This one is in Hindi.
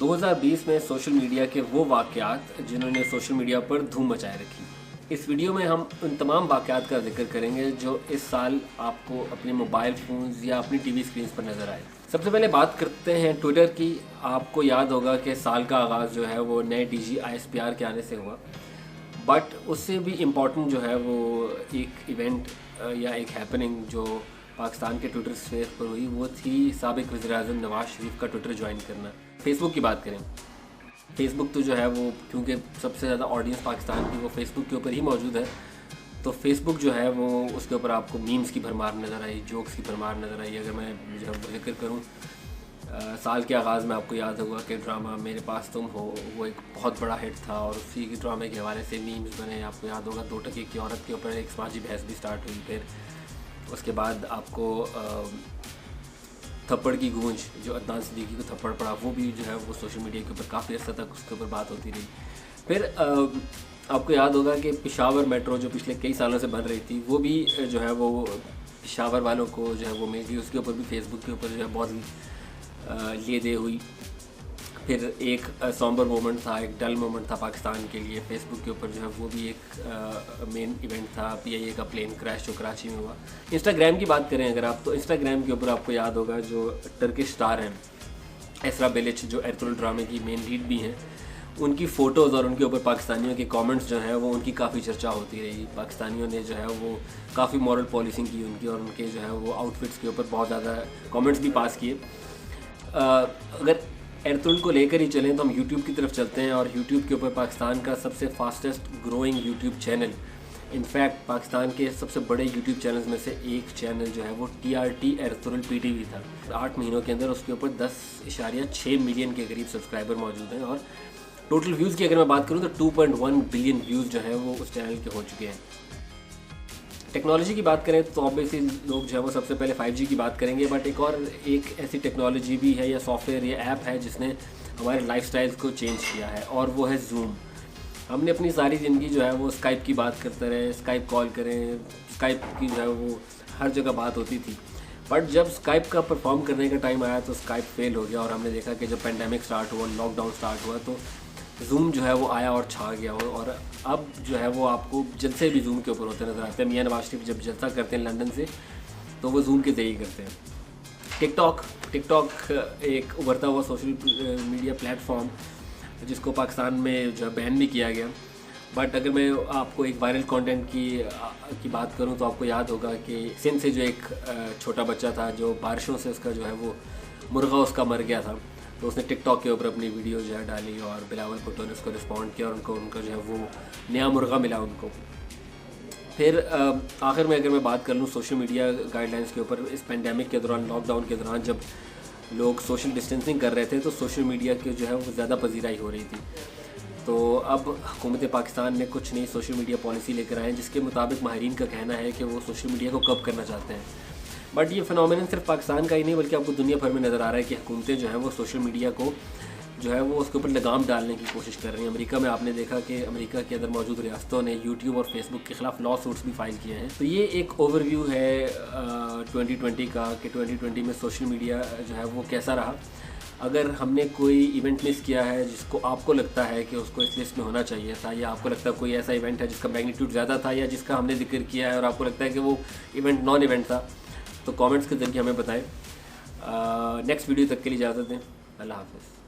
2020 में सोशल मीडिया के वो वाक़यात जिन्होंने सोशल मीडिया पर धूम मचाए रखी। इस वीडियो में हम उन तमाम वाक़यात का जिक्र करेंगे जो इस साल आपको अपने मोबाइल फ़ोन्स या अपनी टीवी स्क्रीन्स पर नज़र आए। सबसे पहले बात करते हैं ट्विटर की। आपको याद होगा कि साल का आगाज़ जो है वो नए DG ISPR के आने से हुआ, बट उससे भी इम्पॉर्टेंट जो है वो एक इवेंट या एक हैपनिंग जो पाकिस्तान के ट्विटर स्पेस पर हुई वो थी साबिक वज़ीर-ए-आज़म नवाज़ शरीफ का ट्विटर ज्वाइन करना। फेसबुक की बात करें, फेसबुक तो जो है वो क्योंकि सबसे ज़्यादा ऑडियंस पाकिस्तान की वो फेसबुक के ऊपर ही मौजूद है, तो फेसबुक जो है वो उसके ऊपर आपको मीम्स की भरमार नज़र आई, जोक्स की भरमार नज़र आई। अगर मैं जो है जिक्र करूँ, साल के आगाज़ में आपको याद होगा कि ड्रामा मेरे पास तुम हो वो एक बहुत बड़ा हिट था और उसी के ड्रामे के हवाले से मीम्स बने। आपको याद होगा 2 टके की औरत के ऊपर एक समाजी बहस भी स्टार्ट हुई। फिर उसके बाद आपको थप्पड़ की गूंज जो अदनान सिद्दीकी को थप्पड़ पड़ा वो भी जो है वो सोशल मीडिया के ऊपर काफ़ी अर्सा तक उसके ऊपर बात होती रही। फिर आपको याद होगा कि पेशावर मेट्रो जो पिछले कई सालों से बन रही थी वो भी जो है वो पेशावर वालों को जो है वो मिल थी, उसके ऊपर भी फेसबुक के ऊपर जो है बहुत लिए दे हुई। फिर एक सॉम्बर मोमेंट था, एक डल मोमेंट था पाकिस्तान के लिए फेसबुक के ऊपर जो है वो भी एक मेन इवेंट था, PIA का प्लेन क्रैश जो कराची में हुआ। इंस्टाग्राम की बात करें अगर आप, तो इंस्टाग्राम के ऊपर आपको याद होगा जो टर्किश स्टार हैं एसरा बेलिच जो एरतुगरुल ड्रामे की मेन लीड भी हैं, उनकी फ़ोटोज़ और उनके ऊपर पाकिस्तानियों के कमेंट्स जो हैं वो उनकी काफ़ी चर्चा होती रही। पाकिस्तानियों ने जो है वो काफ़ी मॉरल पॉलिसिंग की उनकी, और उनके जो है वो आउटफिट्स के ऊपर बहुत ज़्यादा कमेंट्स भी पास किए। अगर एरतुगरुल को लेकर ही चलें तो हम यूट्यूब की तरफ चलते हैं, और यूट्यूब के ऊपर पाकिस्तान का सबसे fastest growing YouTube channel, in fact Pakistan के सबसे बड़े यूट्यूब चैनल्स में से एक चैनल जो है वो TRT एरतुगरुल PTV था। 8 महीनों के अंदर उसके ऊपर 10.6 मिलियन के करीब सब्सक्राइबर मौजूद हैं, और टोटल व्यूज़ की अगर मैं बात करूँ तो 2.1 बिलियन व्यूज़ जो है वो उस चैनल के हो चुके हैं। टेक्नोलॉजी की बात करें तो ऑब्वियसली लोग जो है वो सबसे पहले 5G की बात करेंगे, बट एक ऐसी टेक्नोलॉजी भी है या सॉफ्टवेयर या ऐप है जिसने हमारे लाइफस्टाइल्स को चेंज किया है, और वो है जूम। हमने अपनी सारी ज़िंदगी जो है वो स्काइप की बात करते रहे, स्काइप कॉल करें, स्काइप की जो है वो हर जगह बात होती थी। बट जब स्काइप का परफॉर्म करने का टाइम आया तो स्काइप फेल हो गया, और हमने देखा कि जब पेंडेमिक स्टार्ट हुआ, लॉकडाउन स्टार्ट हुआ, तो जूम जो है वो आया और छा गया हो। और अब जो है वो आपको जलसे भी जूम के ऊपर होते नज़र आते हैं। मियां नवाज शरीफ जब जलसा करते हैं लंदन से तो वो जूम के ज़रिए करते हैं। टिकटॉक एक उभरता हुआ सोशल मीडिया प्लेटफॉर्म जिसको पाकिस्तान में जो है बैन भी किया गया, बट अगर मैं आपको एक वायरल कंटेंट की बात करूं तो आपको याद होगा कि सिंध से जो एक छोटा बच्चा था जो बारिशों से उसका जो है वो मुर्गा उसका मर गया था, तो उसने टिकटॉक के ऊपर अपनी वीडियो जो है डाली और बिलावल भुट्टो ने उसको रिस्पॉन्ड किया और उनको जो है वो नया मुर्गा मिला उनको। फिर आखिर में अगर मैं बात कर लूँ सोशल मीडिया गाइडलाइंस के ऊपर, इस पेंडेमिक के दौरान, लॉकडाउन के दौरान जब लोग सोशल डिस्टेंसिंग कर रहे थे तो सोशल मीडिया की जो है वो ज़्यादा पजीराई हो रही थी। तो अब हुकूमत पाकिस्तान ने कुछ नई सोशल मीडिया पॉलिसी लेकर आए हैं जिसके मुताबिक माहिरीन का कहना है कि वो सोशल मीडिया को कब करना चाहते हैं। बट ये फिनोमेनन सिर्फ पाकिस्तान का ही नहीं बल्कि आपको दुनिया भर में नज़र आ रहा है कि हुकूमतें जो हैं वो सोशल मीडिया को जो है वो उसके ऊपर लगाम डालने की कोशिश कर रही हैं। अमेरिका में आपने देखा कि अमेरिका के अंदर मौजूद रियासतों ने यूट्यूब और फेसबुक के ख़िलाफ़ लॉ सूट्स भी फाइल किए हैं। तो ये एक ओवरव्यू है 2020 का कि 2020 में सोशल मीडिया जो है वो कैसा रहा। अगर हमने कोई इवेंट मिस किया है जिसको आपको लगता है कि उसको इस लिस्ट में होना चाहिए था, या आपको लगता है कोई ऐसा इवेंट है जिसका मैग्नीट्यूड ज़्यादा था या जिसका हमने जिक्र किया है और आपको लगता है कि वो इवेंट नॉन इवेंट था, तो कमेंट्स के ज़रिए हमें बताएं। नेक्स्ट वीडियो तक के लिए इजाज़त दें। अल्लाह हाफ़िज़।